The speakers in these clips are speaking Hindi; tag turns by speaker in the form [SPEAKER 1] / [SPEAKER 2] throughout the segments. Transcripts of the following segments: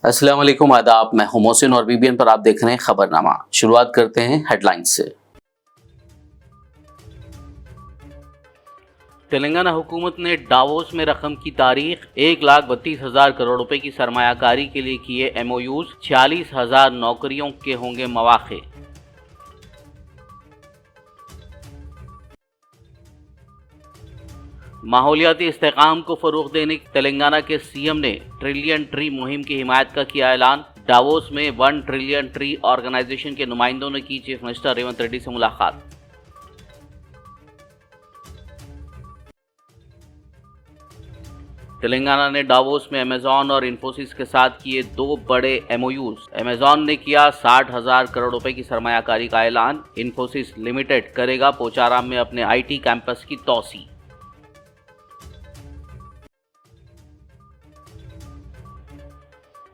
[SPEAKER 1] अस्सलाम वालेकुम, आदाब। मैं हूं मोहसिन और बीबीएन पर आप देख रहे हैं खबरनामा। शुरुआत करते हैं हेडलाइंस से।
[SPEAKER 2] तेलंगाना हुकूमत ने डावोस में रकम की तारीख 1,32,000 करोड़ रुपए की सरमायाकारी के लिए किए MOUs। 46,000 नौकरियों के होंगे मौक़े। माहौलियाती इस्तेकाम को फ़रोग़ देने तेलंगाना के CM ने ट्रिलियन ट्री मुहिम की हिमायत का किया ऐलान। डावोस में 1 ट्रिलियन ट्री ऑर्गेनाइजेशन के नुमाइंदों ने की चीफ मिनिस्टर रेवंत रेड्डी से मुलाकात। तेलंगाना ने डावोस में अमेजॉन और इन्फोसिस के साथ किए 2 बड़े MOUs। अमेजॉन ने किया 60,000 करोड़ रुपए की सरमायाकारी का ऐलान। इन्फोसिस लिमिटेड करेगा पोचाराम में अपने IT कैंपस की तोसी।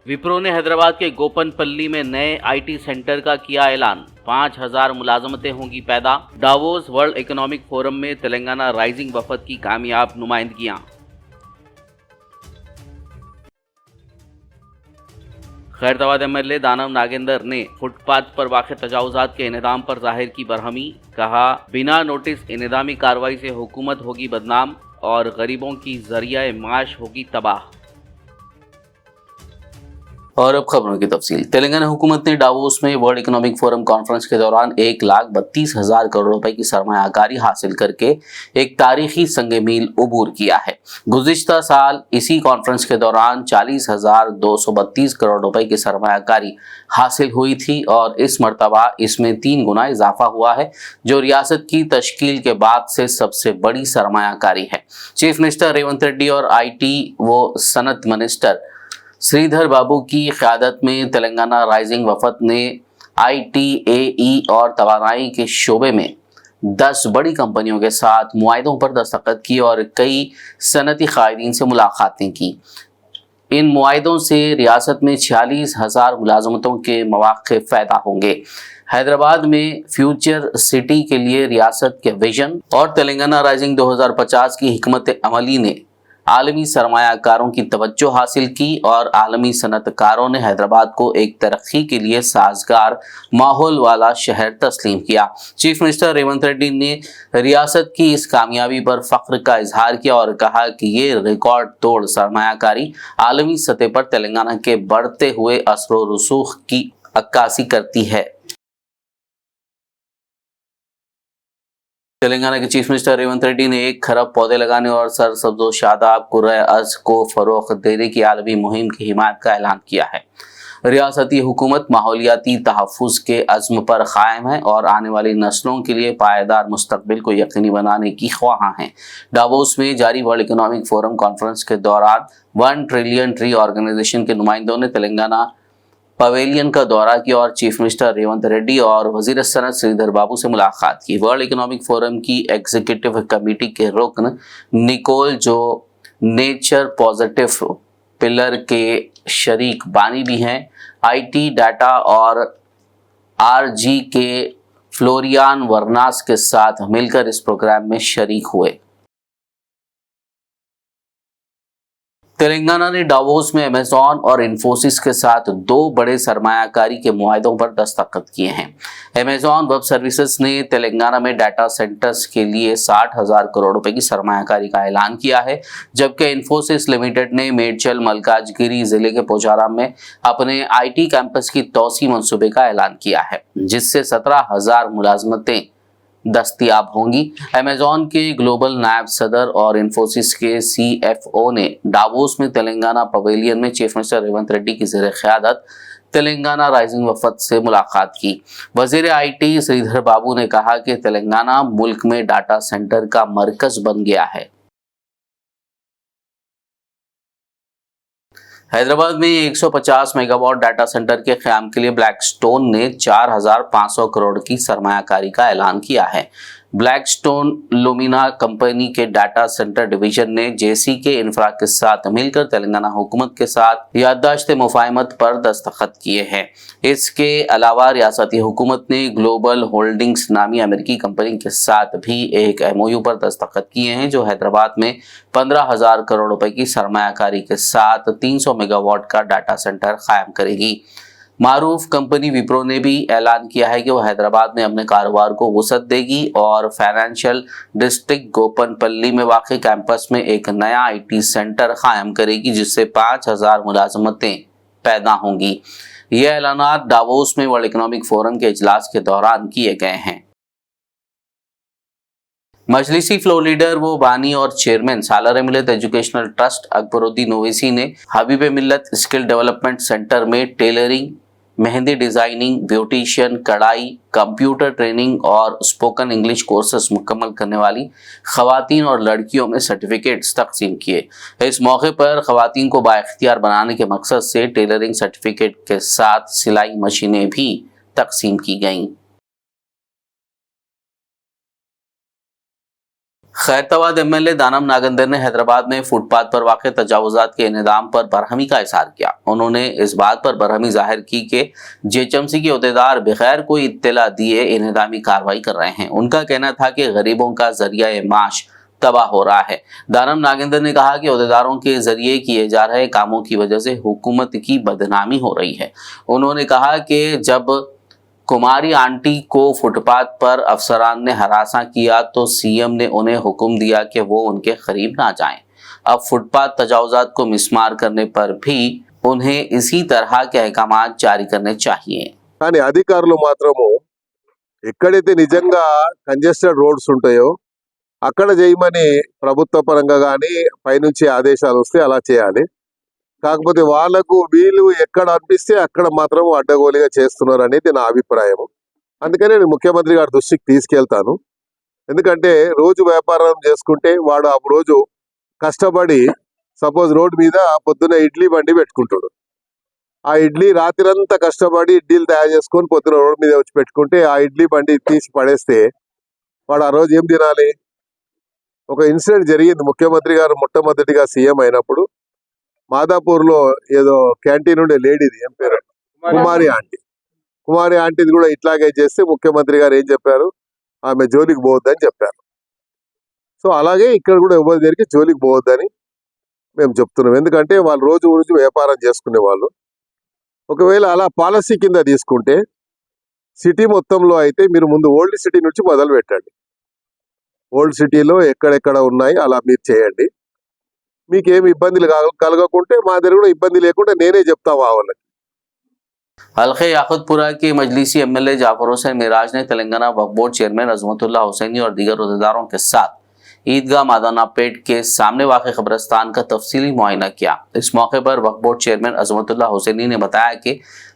[SPEAKER 2] विप्रो ने हैदराबाद के गोपनपल्ली में नए IT सेंटर का किया ऐलान। 5,000 मुलाजमतें होंगी पैदा। डावोस वर्ल्ड इकोनॉमिक फोरम में तेलंगाना राइजिंग वफद की कामयाब नुमाइंदगियां। खैरताबाद MLA दानव नागेंद्र ने फुटपाथ पर वाक़ तजावुज़ात के इन्हदाम पर जाहिर की बरहमी। कहा, बिना नोटिस इन्हदामी कार्रवाई से हुकूमत होगी बदनाम और गरीबों की ज़रिया माश होगी तबाह।
[SPEAKER 1] और अब खबरों की तफसील। तेलंगाना हुकूमत ने डावोस में वर्ल्ड इकोनॉमिक फोरम कॉन्फ्रेंस के दौरान 1,32,000 करोड़ रुपए की सरमायाकारी हासिल करके एक तारीखी संग मील उबूर किया है। गुज़िश्ता साल इसी कॉन्फ्रेंस के दौरान 40,232 करोड़ रुपए की सरमायाकारी हासिल हुई थी और इस मरतबा इसमें 3 गुना इजाफा हुआ है, जो रियासत की तश्कील के बाद से सबसे बड़ी सरमायाकारी है। चीफ मिनिस्टर रेवंत रेड्डी और IT व सनत मिनिस्टर श्रीधर बाबू की क़यादत में तेलंगाना राइजिंग वफद ने ITAE और तवानाई के शोबे में 10 बड़ी कंपनियों के साथ मुआहिदों पर दस्तखत की और कई सनती कायदीन से मुलाकातें की। इन मुआहिदों से रियासत में 46,000 मुलाजमतों के मौक़े पैदा होंगे। हैदराबाद में फ्यूचर सिटी के लिए रियासत के विजन और तेलंगाना राइजिंग 2050 की हिकमत अमली ने आलमी सरमायाकारों की तवज्जो हासिल की और आलमी सनतकारों ने हैदराबाद को एक तरक्की के लिए साजगार माहौल वाला शहर तस्लीम किया। चीफ मिनिस्टर रेवंत रेड्डी ने रियासत की इस कामयाबी पर फ़ख्र का इजहार किया और कहा कि ये रिकॉर्ड तोड़ सरमायाकारी आलमी सतह पर तेलंगाना के बढ़ते हुए असर व रसूख की अक्कासी करती है। तेलंगाना के चीफ मिनिस्टर रेवंत रेड्डी ने 1 खरब पौधे लगाने और सरसब्ज़ व शादाब कुर्रे अर्ज़ को फ़रोग़ देने की आलमी मुहिम की हिमायत का ऐलान किया है। रियासती हुकूमत माहौलियाती तहफ़्फ़ुज़ के अज़्म पर क़ायम है और आने वाली नस्लों के लिए पायदार मुस्तक़बिल को यकीनी बनाने की ख्वाहां है। डावोस में जारी वर्ल्ड इकोनॉमिक फोरम कॉन्फ्रेंस के दौरान 1 ट्रिलियन ट्री ऑर्गेनाइजेशन के नुमाइंदों ने तेलंगाना पवेलियन का दौरा किया और चीफ मिनिस्टर रेवंत रेड्डी और वज़ीर सनत श्रीधर बाबू से मुलाकात की। वर्ल्ड इकोनॉमिक फोरम की एग्जीक्यूटिव कमेटी के रुकन निकोल, जो नेचर पॉजिटिव पिलर के शरीक बानी भी हैं, IT डाटा और RG के फ्लोरियान वर्नास के साथ मिलकर इस प्रोग्राम में शरीक हुए। तेलंगाना ने डावोस में अमेजॉन और इन्फोसिस के साथ 2 बड़े सरमायाकारी के मुआहिदों पर दस्तखत किए हैं। अमेजॉन वेब सर्विसेज ने तेलंगाना में डाटा सेंटर्स के लिए 60,000 करोड़ रुपए की सरमायाकारी का ऐलान किया है, जबकि इन्फोसिस लिमिटेड ने मेडचल मलकाजगिरी जिले के पोचाराम में अपने IT कैंपस की तोसी मंसूबे का ऐलान किया है, जिससे 17,000 मुलाजमतें दस्तयाब होंगी। अमेजॉन के ग्लोबल नायब सदर और इन्फोसिस के CFO ने डावोस में तेलंगाना पवेलियन में चीफ मिनिस्टर रेवंत रेड्डी की ज़ेर क़यादत तेलंगाना राइजिंग वफद से मुलाकात की। वज़ीर IT श्रीधर बाबू ने कहा कि तेलंगाना मुल्क में डाटा सेंटर का मरकज़ बन गया है। हैदराबाद में 150 मेगावाट डाटा सेंटर के क़याम के लिए ब्लैकस्टोन ने 4,500 करोड़ की सरमायाकारी का ऐलान किया है। ब्लैकस्टोन लुमिना कंपनी के डाटा सेंटर डिवीजन ने जेसी के इंफ्रा के साथ मिलकर तेलंगाना हुकूमत के साथ याददाश्त मुफाहमत पर दस्तखत किए हैं। इसके अलावा रियासती हुकूमत ने ग्लोबल होल्डिंग्स नामी अमेरिकी कंपनी के साथ भी एक एमओयू पर दस्तखत किए हैं, जो हैदराबाद में 15,000 करोड़ रुपए की सरमायाकारी के साथ 300 मेगावाट का डाटा सेंटर कायम करेगी। मारूफ कंपनी विप्रो ने भी ऐलान किया है कि वह हैदराबाद में अपने कारोबार को वसअत देगी और फाइनेंशियल डिस्ट्रिक्ट गोपनपल्ली में वाक़ कैंपस में एक नया आईटी सेंटर कायम करेगी, जिससे 5,000 मुलाजमतें पैदा होंगी। ये ऐलानात डावोस में वर्ल्ड इकोनॉमिक फोरम के इजलास के दौरान किए गए हैं। मजलिसी फ्लोर लीडर वो बानी और चेयरमैन सालार मिल्लत एजुकेशनल ट्रस्ट अकबरुद्दीन ओवैसी ने हबीब मिल्लत स्किल डेवलपमेंट सेंटर में टेलरिंग, मेहंदी डिजाइनिंग, ब्यूटिशियन, कढ़ाई, कंप्यूटर ट्रेनिंग और स्पोकन इंग्लिश कोर्सेज मुकम्मल करने वाली खवातीन और लड़कियों में सर्टिफिकेट्स तकसीम किए। इस मौके पर खवातीन को बाइख्तियार बनाने के मकसद से टेलरिंग सर्टिफिकेट के साथ सिलाई मशीनें भी तकसीम की गईं। खैरताबाद एमएलए दानम नागेंद्र ने हैदराबाद में फुटपाथ पर वाक़े तजावुज़ात के इनेदाम पर बरहमी का इज़हार किया। उन्होंने इस बात पर बरहमी जाहिर की कि जेएचएमसी के अहदेदार बगैर कोई इत्तला दिए इनेदामी कार्रवाई कर रहे हैं। उनका कहना था कि गरीबों का जरिया माश तबाह हो रहा है। दानम नागेंद्र ने कहा कि अहदेदारों के जरिए किए जा रहे कामों की वजह से हुकूमत की बदनामी हो रही है। उन्होंने कहा कि जब कुमारी आंटी को फुटपाथ पर अफसरान ने हरासा किया तो सीएम ने उन्हें हुक्म दिया कि वो उनके करीब ना जाएं। अब फुटपाथ तजावुज़ात को मिसमार करने पर भी उन्हें इसी तरह के अहकामात जारी करने चाहिए।
[SPEAKER 3] కానీ అధికారులు మాత్రము ఎక్కడైతే నిజంగా కంజెస్టెడ్ రోడ్స్ ఉంటాయో అక్కడ చేయమని ప్రభుత్వ పరంగా కానీ పైనుంచి ఆదేశాలు వస్తే అలా చేయాలి. కాకపోతే వాళ్ళకు వీళ్ళు ఎక్కడ అనిపిస్తే అక్కడ మాత్రం అడ్డగోలుగా చేస్తున్నారు అనేది నా అభిప్రాయం. అందుకనే నేను ముఖ్యమంత్రి గారి దృష్టికి తీసుకెళ్తాను. ఎందుకంటే రోజు వ్యాపారం చేసుకుంటే వాడు ఆ రోజు కష్టపడి సపోజ్ రోడ్ మీద పొద్దున ఇడ్లీ బండి పెట్టుకుంటాడు. ఆ ఇడ్లీ రాత్రంతా కష్టపడి ఇడ్లీలు తయారు చేసుకొని పొద్దున రోడ్ మీద వచ్చి పెట్టుకుంటే ఆ ఇడ్లీ బండి తీసి పడేస్తే వాడు ఆ రోజు ఏం తినాలి? ఒక ఇన్సిడెంట్ జరిగింది. ముఖ్యమంత్రి గారు మొట్టమొదటిగా సీఎం అయినప్పుడు మాదాపూర్లో ఏదో క్యాంటీన్ ఉండే లేడీది, ఏం పేరు, కుమారి ఆంటీది కూడా ఇట్లాగే చేస్తే ముఖ్యమంత్రి గారు ఏం చెప్పారు? ఆమె జోలికి పోవద్దని చెప్పారు. సో అలాగే ఇక్కడ కూడా ఎవరి దగ్గరికి జోలికి పోవద్దని మేము చెప్తున్నాం. ఎందుకంటే వాళ్ళు రోజు వ్యాపారం చేసుకునే వాళ్ళు. ఒకవేళ అలా పాలసీ కింద తీసుకుంటే సిటీ మొత్తంలో అయితే మీరు ముందు ఓల్డ్ సిటీ నుంచి మొదలు పెట్టండి. ఓల్డ్ సిటీలో ఎక్కడెక్కడ ఉన్నాయి అలా మీరు చేయండి. మీకేమి ఇబ్బందులు కలగకుంటే మా దగ్గర కూడా ఇబ్బంది లేకుండా నేనే చెప్తా వాళ్ళకి.
[SPEAKER 1] हल्के याकुतपुरा के मजलिसी एमएलए जाफर हुसैन मिराज ने तेलंगाना वक्फ बोर्ड चेयरमैन अजमतुल्लाह हुसैनी और दीगर अहदेदारों के साथ ईदगाह मादाना पेट के सामने वाक़े कब्रिस्तान का तफसीली मुआयना किया। इस मौके पर वक्फ बोर्ड चेयरमैन अजमतुल्लाह हुसैनी ने बताया कि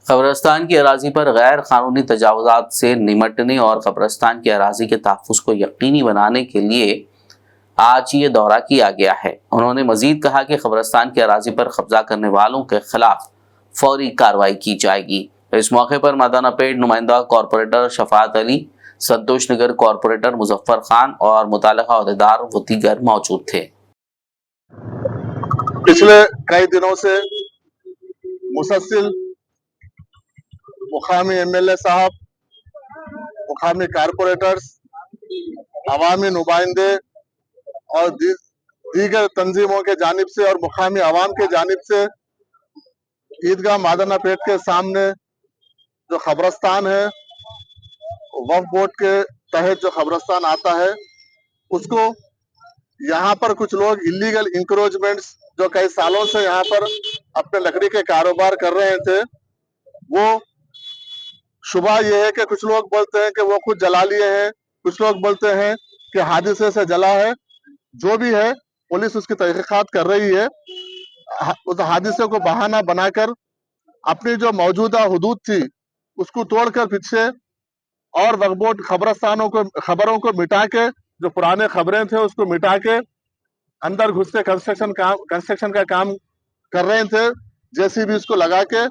[SPEAKER 1] कब्रिस्तान की अराजी पर गैर कानूनी तजावुज़ात से निमटने और कब्रिस्तान की अराजी के तहफ़्फ़ुज़ को यकीनी बनाने के लिए आज ये दौरा किया गया है। उन्होंने मजीद कहा कि कब्रिस्तान की अराजी पर कब्जा करने वालों के खिलाफ फौरी कार्रवाई की जाएगी। इस मौके पर मादाना पेट नुमाइंदा कॉरपोरेटर शफात अली, संतोष नगर कॉरपोरेटर मुजफ्फर खान और मुताल्लिका अहदेदार व दीगर मौजूद थे।
[SPEAKER 4] पिछले कई दिनों से मुसलसिल मुकामी एमएलए साहब, मुकामी कॉरपोरेटर्स, अवामी नुमाइंदे और दीगर तंजीमों के जानिब से और मुकामी अवाम के जानिब से ईदगाह मादाना पेट के सामने जो कब्रिस्तान है, वक्फ बोर्ड के तहत जो कब्रिस्तान आता है, उसको यहाँ पर कुछ लोग इलीगल इंक्रोचमेंट्स जो कई सालों से यहाँ पर अपने लकड़ी के कारोबार कर रहे थे, वो शुबा ये है कि कुछ लोग बोलते हैं कि वो खुद जला लिए हैं, कुछ लोग बोलते हैं कि हादसे से जला है। जो भी है, पुलिस उसकी तहकीकात कर रही है। उस हादसे को बहाना बनाकर अपनी जो मौजूदा हुदूद थी उसको तोड़कर पीछे और वक्फ बोर्ड खबरों को मिटा के, जो पुराने खबरें थे उसको मिटा के अंदर घुस के कंस्ट्रक्शन का काम कर रहे थे, जेसीबी इसको लगा के।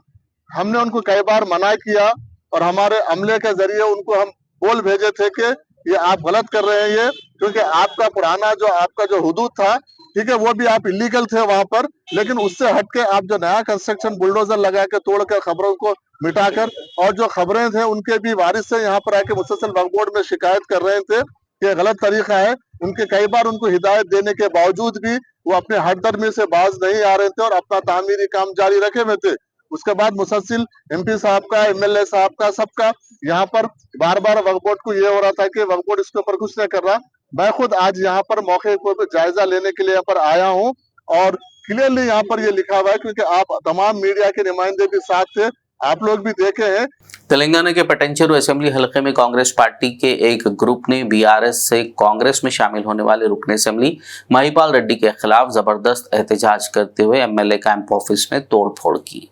[SPEAKER 4] हमने उनको कई बार मना किया और हमारे अमले के जरिए उनको हम बोल भेजे थे कि ये आप गलत कर रहे हैं ये, क्योंकि आपका पुराना जो आपका जो हुदूद था, ठीक है, वो भी आप इलीगल थे वहां पर, लेकिन उससे हटके आप जो नया कंस्ट्रक्शन बुलडोजर लगा के तोड़कर खबरों को मिटाकर, और जो खबरें थे उनके भी वारिस से यहाँ पर आके मुसलसल वक्फ बोर्ड में शिकायत कर रहे थे कि ये गलत तरीका है। उनके कई बार उनको हिदायत देने के बावजूद भी वो अपने हटदर्मी से बाज नहीं आ रहे थे और अपना तामीरी काम जारी रखे हुए थे। उसके बाद मुसलसिल एमपी साहब का, एमएलए साहब का, सबका यहाँ पर बार बार वक्फ बोर्ड को ये हो रहा था कि वक्फ बोर्ड इसके ऊपर कुछ नहीं कर रहा। मैं खुद आज यहाँ पर मौके पर जायजा लेने के लिए यहाँ पर आया हूँ और क्लियरली यहाँ पर ये लिखा हुआ है, क्योंकि आप तमाम मीडिया के नुमाइंदे भी साथ थे, आप लोग भी देखे हैं।
[SPEAKER 1] तेलंगाना के पटंचेरू असेंबली हलके में कांग्रेस पार्टी के एक ग्रुप ने बीआरएस से कांग्रेस में शामिल होने वाले रुकन असेंबली महिपाल रेड्डी के खिलाफ जबरदस्त एहतजाज करते हुए एमएलए कैंप ऑफिस में तोड़फोड़ की।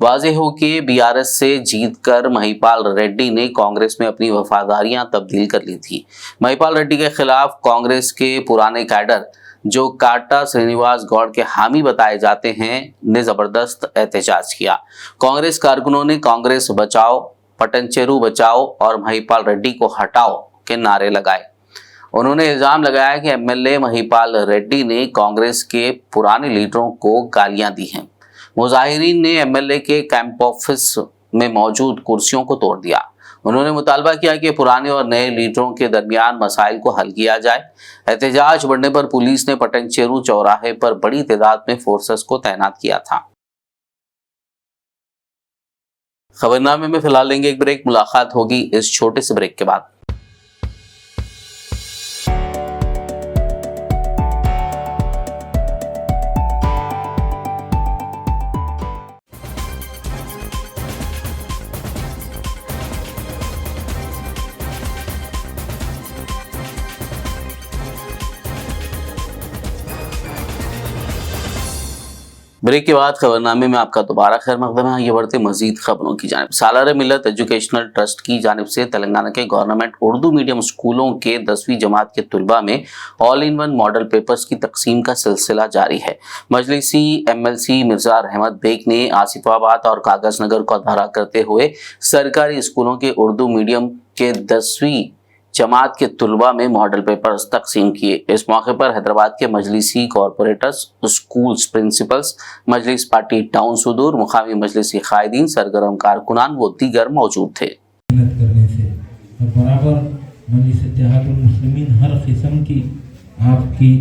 [SPEAKER 1] वाज़ेह हो कि बीआरएस से जीतकर महिपाल रेड्डी ने कांग्रेस में अपनी वफादारियां तब्दील कर ली थी। महिपाल रेड्डी के खिलाफ कांग्रेस के पुराने कैडर जो काटा श्रीनिवास गौड़ के हामी बताए जाते हैं ने जबरदस्त एहतजाज किया। कांग्रेस कारकुनों ने कांग्रेस बचाओ, पटंचेरू बचाओ और महिपाल रेड्डी को हटाओ के नारे लगाए। उन्होंने इल्जाम लगाया कि एमएलए महिपाल रेड्डी ने कांग्रेस के पुराने लीडरों को गालियां दी हैं। मुजाहिरीन ने एमएलए के कैंप ऑफिस में मौजूद कुर्सियों को तोड़ दिया। उन्होंने मुतालबा किया कि पुराने और नए लीडरों के दरमियान मसाइल को हल किया जाए। एहतजाज बढ़ने पर पुलिस ने पटंचेरू चौराहे पर बड़ी तादाद में फोर्सेस को तैनात किया था। खबरनामे में फिलहाल लेंगे एक ब्रेक, मुलाकात होगी इस छोटे से ब्रेक के बाद। ब्रेक के बाद खबरनामे में आपका दोबारा खैर मकदम है। ये बढ़ते मजीद खबरों की जानिब। सालार मिल्लत एजुकेशनल ट्रस्ट की जानिब से तेलंगाना के गवर्नमेंट उर्दू मीडियम स्कूलों के 10वीं जमात के तुलबा में all in one model papers की तकसीम का सिलसिला जारी है। मजलिसी एमएलसी मिर्जा रहमत बेग ने आसिफाबाद और कागज नगर को दौरा करते हुए सरकारी स्कूलों के उर्दू मीडियम के 10वीं जमात के तुलबा में मॉडल पेपर्स तकसीम किए। इस मौके पर हैदराबाद के मजलिसी कॉरपोरेटर्स, स्कूल्स प्रिंसिपल्स, मजलिस पार्टी टाउन सुदूर, मुकामी मजलिसी कायदीन, सरगर्म कारकुनान व दीगर मौजूद थे।
[SPEAKER 5] करने से और बराबर मजलिस इत्तेहादुल मुस्लिमीन हर किस्म की आपकी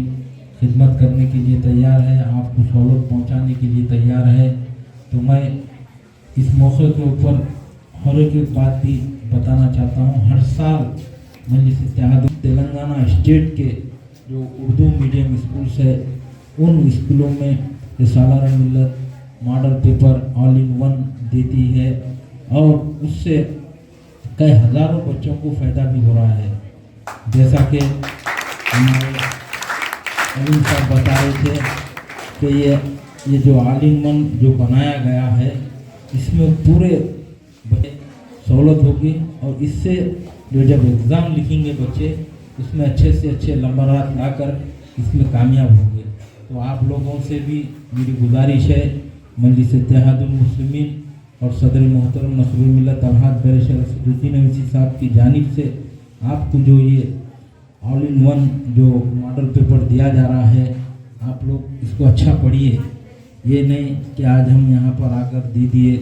[SPEAKER 5] खिदमत करने के लिए तैयार है, आपको सहूलत पहुंचाने के लिए तैयार है। तो मैं इस मौके के ऊपर हर एक बात भी बताना चाहता हूँ। हर साल मजलिस इत्तेहादुल तेलंगाना स्टेट के जो उर्दू मीडियम स्कूल्स है उन स्कूलों में सालार मिल्लत model paper all in one देती है और उससे कई हज़ारों बच्चों को फ़ायदा भी हो रहा है। जैसा कि हमारे अमीन साहब बता रहे थे कि ये जो ऑल इन वन जो बनाया गया है इसमें पूरे सहूलत होगी और इससे जो जब एग्ज़ाम लिखेंगे बच्चे उसमें अच्छे से अच्छे नंबरात लाकर इसमें कामयाब होंगे। तो आप लोगों से भी मेरी गुजारिश है, मजलिस इत्तेहादुल मुस्लिमीन और सदर मोहतरम नस्रुल मिल्लत अलहाज बैरिस्टर असदुद्दीन अवीसी साहब की जानिब से आपको जो ये ऑल इन वन जो मॉडल पेपर दिया जा रहा है, आप लोग इसको अच्छा पढ़िए। ये नहीं कि आज हम यहाँ पर आकर दे दिए,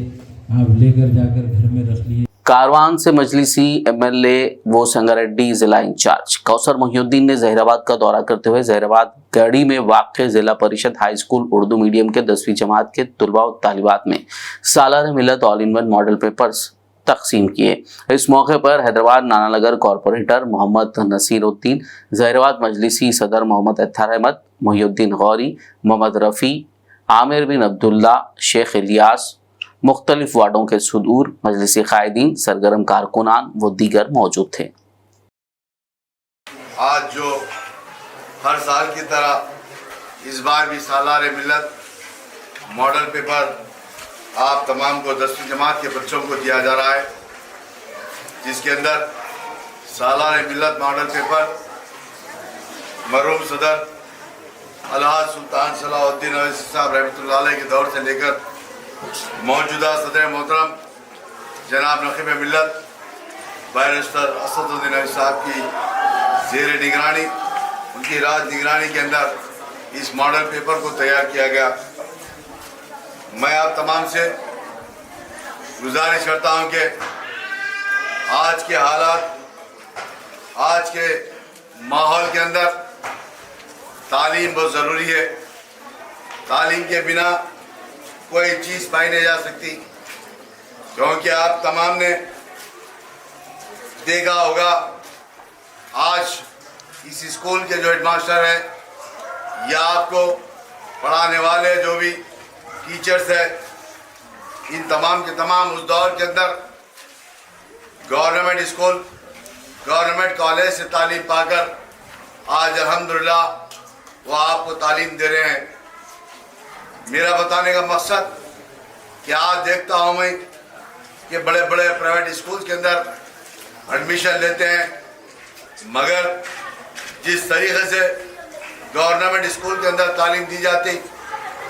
[SPEAKER 5] आप लेकर जाकर घर में रख लिए।
[SPEAKER 1] कारवान से मजलिसी एमएलए वो संगारेड्डी जिला इंचार्ज कौसर मोहिउद्दीन ने जहीराबाद का दौरा करते हुए जहीराबाद गढ़ी में वाक़ जिला परिषद हाई स्कूल उर्दू मीडियम के 10वीं जमात के तुलबा और तालिबात में सालार मिल्लत all in one model papers तकसीम किए। इस मौके पर हैदराबाद नानानगर कॉरपोरेटर मोहम्मद नसीरुद्दीन, जहीराबाद मजलिसी सदर मोहम्मद अत्तर अहमद, मोहिउद्दीन गौरी, मोहम्मद रफ़ी, आमिर बिन अब्दुल्ला, शेख इलियास, मुख्तलिफ वार्डों के सुदूर, मजलिसी कायदीन, सरगर्म कारकुनान व दीगर मौजूद थे।
[SPEAKER 6] आज जो हर साल की तरह इस बार भी सालार मिल्लत मॉडल पेपर आप तमाम को 10वीं जमात के बच्चों को दिया जा रहा है, जिसके अंदर सालार मिल्लत मॉडल पेपर मरहूम सदर अलहाज सुल्तान सलाहुद्दीन अवैसी साहब रहमतुल्लाह अलैह के दौर से लेकर मौजूदा सदर मोहतरम जनाब नकीब मिल्लत बैरिस्टर असदुद्दीन अली साहब की ज़ेर निगरानी, उनकी राज निगरानी के अंदर इस मॉडल पेपर को तैयार किया गया। मैं आप तमाम से गुजारिश करता हूं कि आज के हालात, आज के माहौल के अंदर तालीम बहुत ज़रूरी है। तालीम के बिना कोई चीज़ पाई नहीं जा सकती, क्योंकि आप तमाम ने देखा होगा आज इस स्कूल के जो हेडमास्टर हैं या आपको पढ़ाने वाले जो भी टीचर्स हैं, इन तमाम के तमाम उस दौर के अंदर गवर्नमेंट स्कूल, गवर्नमेंट कॉलेज से तालीम पाकर आज अल्हम्दुलिल्लाह वो आपको तालीम दे रहे हैं। मेरा बताने का मकसद कि आज देखता हूँ मैं कि बड़े बड़े प्राइवेट स्कूल के अंदर एडमिशन लेते हैं, मगर जिस तरीके से गवर्नमेंट स्कूल के अंदर तालीम दी जाती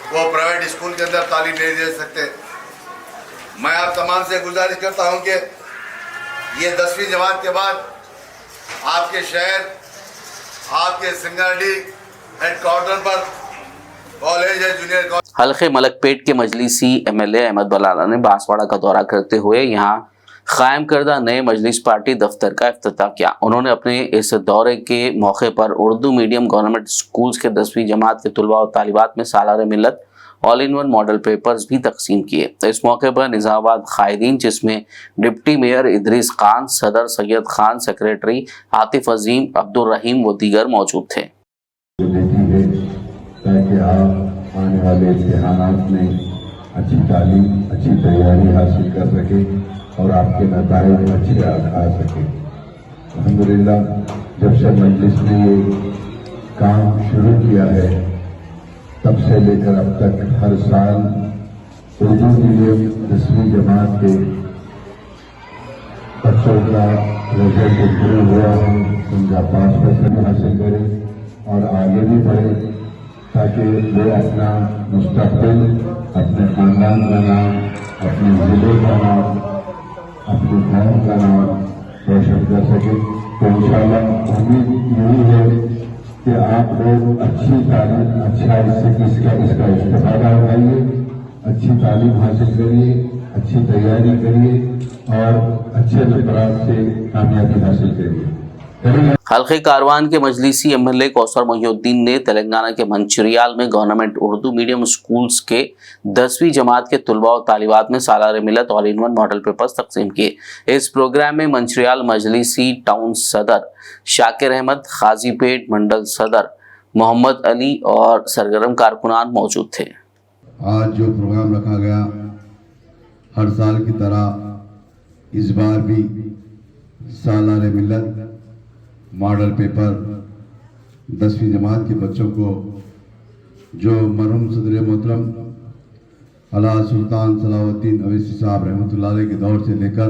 [SPEAKER 6] वो प्राइवेट स्कूल के अंदर तालीम नहीं दे सकते। मैं आप तमाम से गुजारिश करता हूं कि ये 10वीं जमात के बाद आपके शहर, आपके सिंगारडी हेडक्वार्टर पर कॉलेज है, जूनियर कॉलेज।
[SPEAKER 1] हल्के मलकपेट के मजलिसी एमएलए अहमद बलाला ने बांसवाड़ा का दौरा करते हुए यहां कायम करदा नए मजलिस पार्टी दफ्तर का इफ्तिताह किया। उन्होंने अपने इस दौरे के मौके पर उर्दू मीडियम गवर्नमेंट स्कूल्स के 10वीं जमात के तलबा और तालिबात में सालार मिलत all in one model papers भी तकसीम किए। इस मौके पर निजामाबाद कायदीन, जिसमें डिप्टी मेयर इदरीस खान, सदर सैयद खान, सेक्रेटरी आतिफ अजीम, अब्दुल रहीम व दीगर मौजूद थे।
[SPEAKER 7] ताकि आप आने वाले इम्तिहानात में अच्छी तालीम, अच्छी तैयारी हासिल कर सके और आपके नताइज अच्छे आ सके। अल्हम्दुलिल्लाह जब से मजलिस ने ये काम शुरू किया है तब से लेकर अब तक हर साल उर्दू मीडियम 10वीं जमात के बच्चों का रिजल्ट इम्प्रूव हुआ है, उनका 5% हासिल करें और आगे भी बढ़े, ताकि वो अपना मुस्तकबिल, अपने खानदान का नाम, अपने जिले का नाम, अपने कौम का नाम रोशन कर सके। तो इंशाअल्लाह उम्मीद यही है कि आप लोग अच्छी तालीम, अच्छा इसका इस्तेफादा उठाइए, अच्छी तालीम हासिल करिए, अच्छी तैयारी करिए और अच्छे नंबरात से कामयाबी हासिल करिए।
[SPEAKER 1] हल्के कारवान के मजलिसी एमएलए कौसर मोहिउद्दीन ने तेलंगाना के मंचिरियाल में गवर्नमेंट उर्दू मीडियम स्कूल्स के 10वीं जमात के तलबा और तालिबात में सालार मिलत all in one model papers तकसीम किए। इस प्रोग्राम में मंचिरियाल मजलिसी टाउन सदर शाकिर अहमद, खाजीपेट मंडल सदर मोहम्मद अली और सरगर्म कारकुनान मौजूद थे।
[SPEAKER 8] आज जो प्रोग्राम रखा गया, हर साल की तरह इस बार भी सालार मिलत मॉडल पेपर 10वीं जमात के बच्चों को, जो मरहूम सदर मोहतरम अला सुल्तान सलाउद्दीन अवैसी साहब रहमतुल्लाह अलैह के दौर से लेकर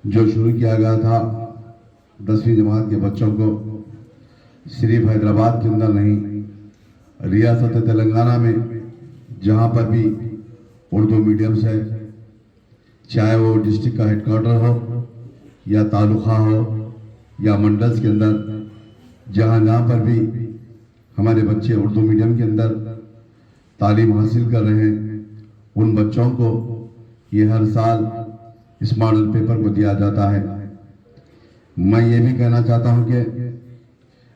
[SPEAKER 8] जो शुरू किया गया था 10वीं जमात के बच्चों को, सिर्फ हैदराबाद के अंदर नहीं, रियासत तेलंगाना में जहाँ पर भी उर्दू मीडियम्स है, चाहे वो डिस्ट्रिक्ट का हेडक्वार्टर हो या तालुका हो या मंडल्स के अंदर, जहाँ जहाँ पर भी हमारे बच्चे उर्दू मीडियम के अंदर तालीम हासिल कर रहे हैं, उन बच्चों को ये हर साल इस मॉडल पेपर को दिया जाता है। मैं ये भी कहना चाहता हूँ कि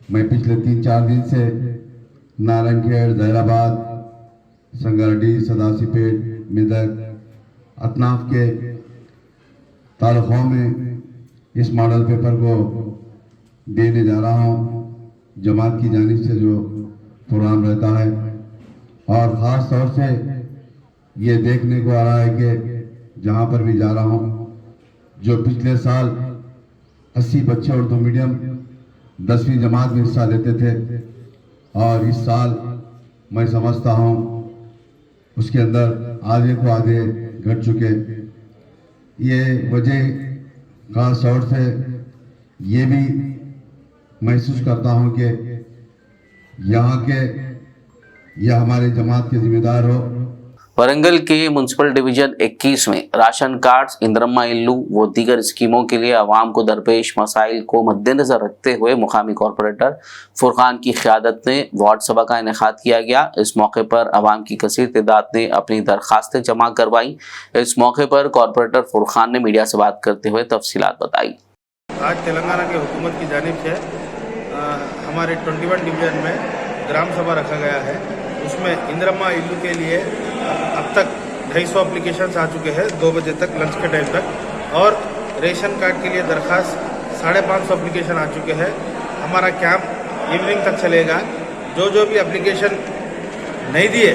[SPEAKER 8] मैं पिछले 3-4 दिन से नारायणखेड़, जहराबाद, संगारेड्डी, सदाशिवपेट, मेदक, अतनाफ के तालुकों में इस मॉडल पेपर को देने जा रहा हूँ। जमात की जानिब से जो प्रोग्राम रहता है, और ख़ास तौर से ये देखने को आ रहा है कि जहाँ पर भी जा रहा हूँ, जो पिछले साल 80 बच्चे उर्दू मीडियम 10वीं जमात में हिस्सा लेते थे, और इस साल मैं समझता हूँ उसके अंदर आधे को आधे घट चुके। ये वजह खास तौर से ये भी महसूस करता हूँ कि यहाँ के या हमारे जमात के जिम्मेदार हो
[SPEAKER 1] वरंगल के म्यूनसिपल डिवीजन 21 में राशन कार्ड्स, इंदिरम्मा इल्लू व दीगर स्कीमों के लिए आवाम को दरपेश मसाइल को मद्देनजर रखते हुए मुकामी कॉरपोरेटर फुरकान की क़यादत में वार्ड सभा का इनेकाद किया गया। इस मौके पर आवाम की कसीर तादाद ने अपनी दरखास्तें जमा करवाई। इस मौके पर कॉरपोरेटर फुरकान ने मीडिया से बात करते हुए तफसीलात बताई।
[SPEAKER 9] आज तेलंगाना की हुकूमत की जानिब से हमारे 21 डिवीजन में ग्राम सभा रखा गया है। उसमें इंदिरम्मा इल्लू के लिए अब तक 250 एप्लीकेशंस आ चुके हैं 2 बजे तक, लंच के टाइम तक, और रेशन कार्ड के लिए दरख्वास्त 550 एप्लीकेशन आ चुके हैं। हमारा कैंप इवनिंग तक चलेगा। जो भी एप्लीकेशन नहीं दिए,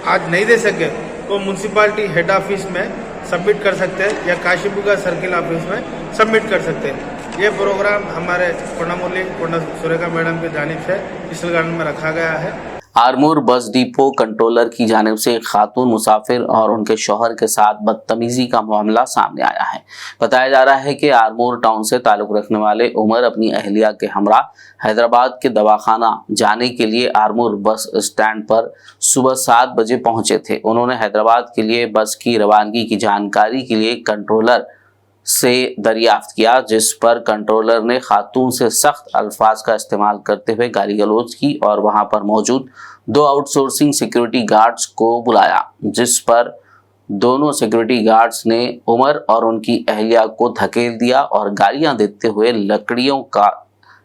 [SPEAKER 9] आज नहीं दे सके, तो म्यूनसिपालिटी हेड ऑफिस में सबमिट कर सकते हैं या काशीपुरा सर्किल ऑफिस में सबमिट कर सकते हैं। ये प्रोग्राम हमारे कोंडा सुरेखा मैडम की जानिब से इस गार्डन में रखा गया है।
[SPEAKER 1] आरमूर बस डिपो कंट्रोलर की जानिब से एक खातून मुसाफिर और उनके शौहर के साथ बदतमीजी का मामला सामने आया है। बताया जा रहा है कि आरमूर टाउन से ताल्लुक रखने वाले उमर अपनी अहलिया के हमरा हैदराबाद के दवाखाना जाने के लिए आरमूर बस स्टैंड पर सुबह 7 बजे पहुंचे थे। उन्होंने हैदराबाद के लिए बस की रवानगी की जानकारी के लिए कंट्रोलर से दरियाफ्त किया, जिस पर कंट्रोलर ने खातून से सख्त अल्फाज का इस्तेमाल करते हुए गाली गलौज की और वहां पर मौजूद 2 आउटसोर्सिंग सिक्योरिटी गार्ड्स को बुलाया, जिस पर दोनों सिक्योरिटी गार्ड्स ने उमर और उनकी अहलिया को धकेल दिया और गालियां देते हुए लकड़ियों का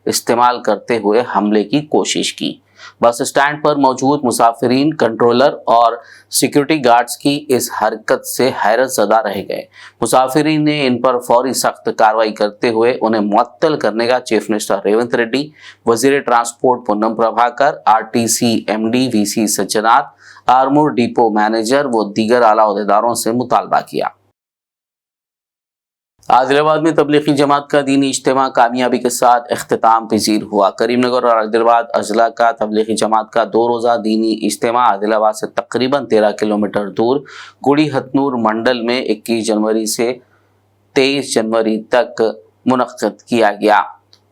[SPEAKER 1] इस्तेमाल करते हुए हमले की कोशिश की। बस स्टैंड पर मौजूद मुसाफिरीन, कंट्रोलर और सिक्योरिटी गार्ड्स की इस हरकत से हैरत ज़दा रह गए। मुसाफिरीन ने इन पर फौरी सख्त कार्रवाई करते हुए उन्हें मुअत्तल करने का चीफ मिनिस्टर रेवंत रेड्डी, वजीर transport Ponnam Prabhakar, RTC MD VC Sajjanath, Armoor depot manager व दीगर आला ओहदेदारों से मुतालबा किया। आदिलाबाद में तबलीगी जमात का दीनी इज्तिमा कामयाबी के साथ इख्तिताम पजीर हुआ। करीमनगर और आदिलाबाद अजला का तबलीगी जमात का 2 रोज़ा दीनी इज्तिमा आदिलाबाद से तकरीबन 13 किलोमीटर दूर कुड़ी हथनूर मंडल में 21 जनवरी से 23 जनवरी तक मुनक्किद किया गया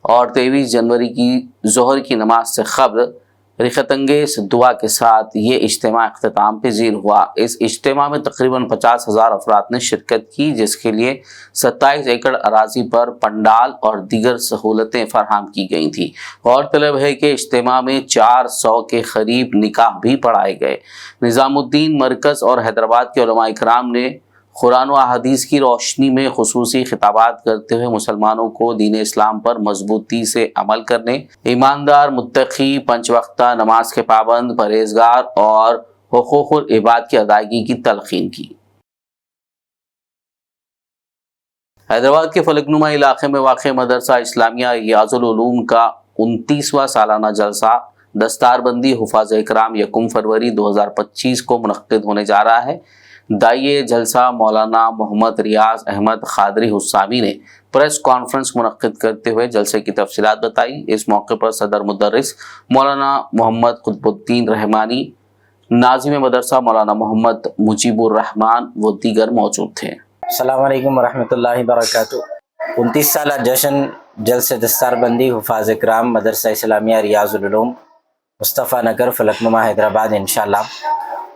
[SPEAKER 1] और 23 जनवरी की जोहर की नमाज से क़ब्ल रिखतंगेज दुआ के साथ ये इज्तिमा इख्तिताम पजीर हुआ। इस इज्तिमा में तकरीबन 50,000 अफराद ने शिरकत की, जिसके लिए 27 एकड़ अराजी पर पंडाल और दीगर सहूलतें फराहम की गई थी। गौरतलब है कि इज्तिमा में 400 के करीब निकाह भी पढ़ाए गए। निज़ामुद्दीन मरकज़ और हैदराबाद के उलमा इकराम ने कुरान व हदीस की रोशनी में खुसूसी खिताबात करते हुए मुसलमानों को दीन इस्लाम पर मजबूती से अमल करने, ईमानदार, मुत्तकी, पंचवक्ता नमाज के पाबंद, परहेजगार और हुकूकुल इबाद की अदायगी की तलकीन की। हैदराबाद के फलकनुमा इलाके में वाक़ मदरसा इस्लामिया रियाजुल उलूम का 29वां सालाना जलसा दस्तारबंदी हुफ़ाज़ इकराम 1 फरवरी 2025 को मुनक्किद होने जा रहा है। दाइए जलसा मौलाना मोहम्मद रियाज अहमद खादरी हुस्सामी ने प्रेस कॉन्फ्रेंस मुनक्किद करते हुए जलसे की तफसीलात बताई। इस मौके पर सदर मुदर्रिस मौलाना मोहम्मद कुतुबुद्दीन रहमानी, नाज़िम मदरसा मौलाना मोहम्मद मुजीबुर रहमान व दीगर मौजूद थे।
[SPEAKER 10] अस्सलाम वालेकुम वरहमतुल्लाहि वबरकातुहू। 29 साला जश्न जलसे दस्तारबंदी हुफ़ाज़ इकराम मदरसा इस्लामिया रियाजुल उलूम मुस्तफ़ा नगर फलकनुमा हैदराबाद इंशाअल्लाह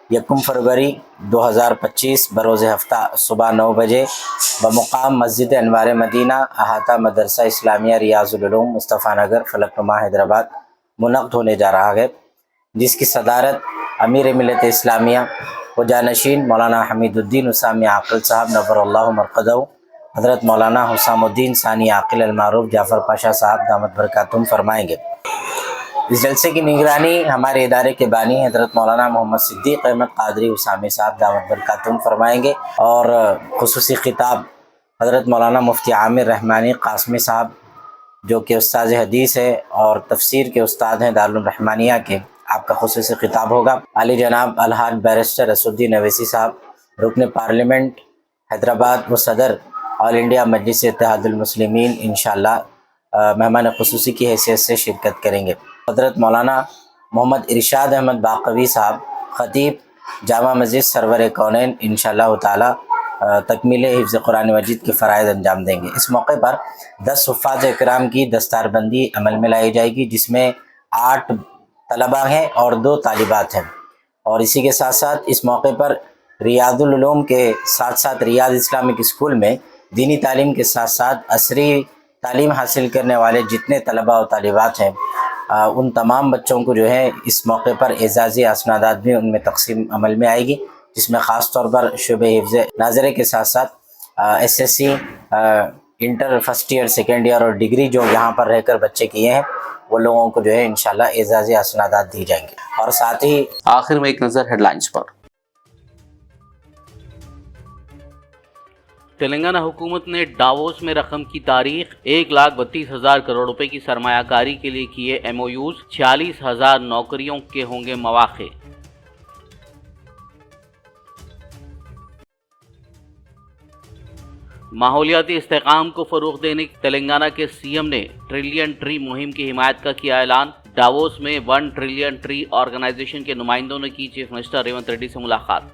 [SPEAKER 10] 1 फरवरी 2025 बरोज़ हफ्ता सुबह 9 बजे बमुकाम मस्जिद अनवार मदीना अहाता मदरसा इस्लामिया रियाजुल उलूम मुस्तफ़ा नगर फलकनुमा हैदराबाद मुनक़्क़द होने जा रहा है, जिसकी सदारत अमीर मिल्लत इस्लामिया व जानशीन मौलाना हमीदुद्दीन उसामी आक़िल साहब नव्वरल्लाहु मरक़दहू, हज़रत मौलाना हुसामुद्दीन सानी आक़िल अल-मारूफ़ जाफ़र पाशा साहब दामत बरकातुहुम फरमाएंगे। इस जलसे की निगरानी हमारे इदारे के बानी हज़रत मौलाना मोहम्मद सिद्दीक़ अहमद क़ादरी उसामी साहब दामत बरकातुहुम फरमाएंगे और खुसूसी खिताब हज़रत मौलाना मुफ्ती आमिर रहमानी क़ासमी साहब, जो कि उस्ताद हदीस है और तफसीर के उस्ताद हैं दारुल रहमानिया के, आपका खुसूसी खिताब होगा। आली जनाब अलहाज बैरिस्टर असुद्दीन अवैसी साहब रुकन पार्लियामेंट हैदराबाद व सदर ऑल इंडिया मजलिस इत्तेहादुल मुस्लिमीन इंशाअल्लाह मेहमान खुसूसी की हैसियत से शिरकत करेंगे। हज़रत मौलाना मोहम्मद इरशाद अहमद बाक़वी साहब ख़तीब जामा मस्जिद सरवर कौनैन इंशाअल्लाह ताला तकमील हिफ्ज़ कुरान मजीद के फ़राइज़ अंजाम देंगे। इस मौके पर 10 हुफ़ाज़ इकराम की दस्तारबंदी अमल में लाई जाएगी, जिसमें 8 तलबा हैं और 2 तालिबात हैं और इसी के साथ साथ इस मौके पर रियादुल उलूम के साथ साथ रियाद इस्लामिक स्कूल में दीनी तालीम के साथ साथ असरी तालीम हासिल करने वाले जितने तलबा और तालिबात हैं उन तमाम बच्चों को जो है इस मौके पर एजाज़ी असनादात भी उनमें तकसीम अमल में आएगी, जिसमें ख़ास तौर पर शुबे हिफ्ज़ नाज़रे के साथ साथ SSC inter first year second year और डिग्री जो यहाँ पर रहकर बच्चे किए हैं वो लोगों को जो है इंशाल्लाह एजाज़ी असनादात दी जाएंगे। और साथ ही
[SPEAKER 1] आखिर में एक नज़र हेडलाइंस पर।
[SPEAKER 2] तेलंगाना हुकूमत ने डावोस में रकम की तारीख 1,32,000 करोड़ रुपए की सरमायाकारी के लिए किए MOUs, 46,000 नौकरियों के होंगे मौक़े। माहौलियाती इस्तेकाम को फ़रोग़ देने तेलंगाना के CM ने ट्रिलियन ट्री मुहिम की हिमायत का किया ऐलान। डावोस में 1 ट्रिलियन ट्री ऑर्गेनाइजेशन के नुमाइंदों ने की चीफ मिनिस्टर रेवंत रेड्डी से मुलाकात।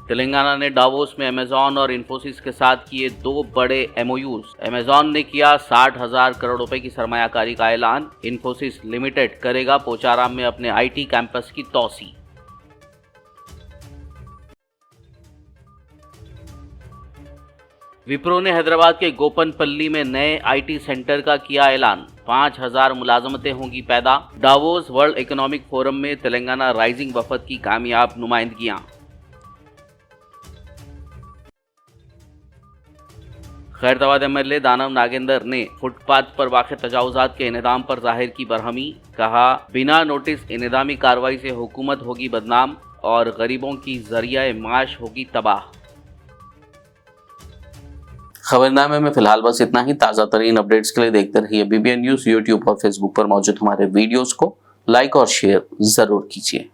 [SPEAKER 2] तेलंगाना ने डावोस में अमेज़ॉन और इन्फोसिस के साथ किए 2 बड़े MOUs। अमेज़ॉन ने किया 60,000 करोड़ रुपए की सरमायाकारी का ऐलान। इन्फोसिस लिमिटेड करेगा पोचाराम में अपने IT कैंपस की तोसी। विप्रो ने हैदराबाद के गोपनपल्ली में नए IT सेंटर का किया ऐलान। 5,000 मुलाजमतें होंगी पैदा। डावोस वर्ल्ड इकोनॉमिक फोरम में तेलंगाना राइजिंग वफद की कामयाब नुमाइंदगियां। खैरतवाद MLA दानव नागेंद्र ने फुटपाथ पर वाक़े तजावुज़ात के इनेदाम पर ज़ाहिर की बरहमी। कहा, बिना नोटिस इनेदामी कार्रवाई से हुकूमत होगी बदनाम और गरीबों की ज़रिया माश होगी तबाह।
[SPEAKER 1] खबरनामे में फिलहाल बस इतना ही। ताज़ा तरीन अपडेट्स के लिए देखते रहिए BBN न्यूज़। यूट्यूब और फेसबुक पर मौजूद हमारे वीडियोज़ को लाइक और शेयर ज़रूर कीजिए।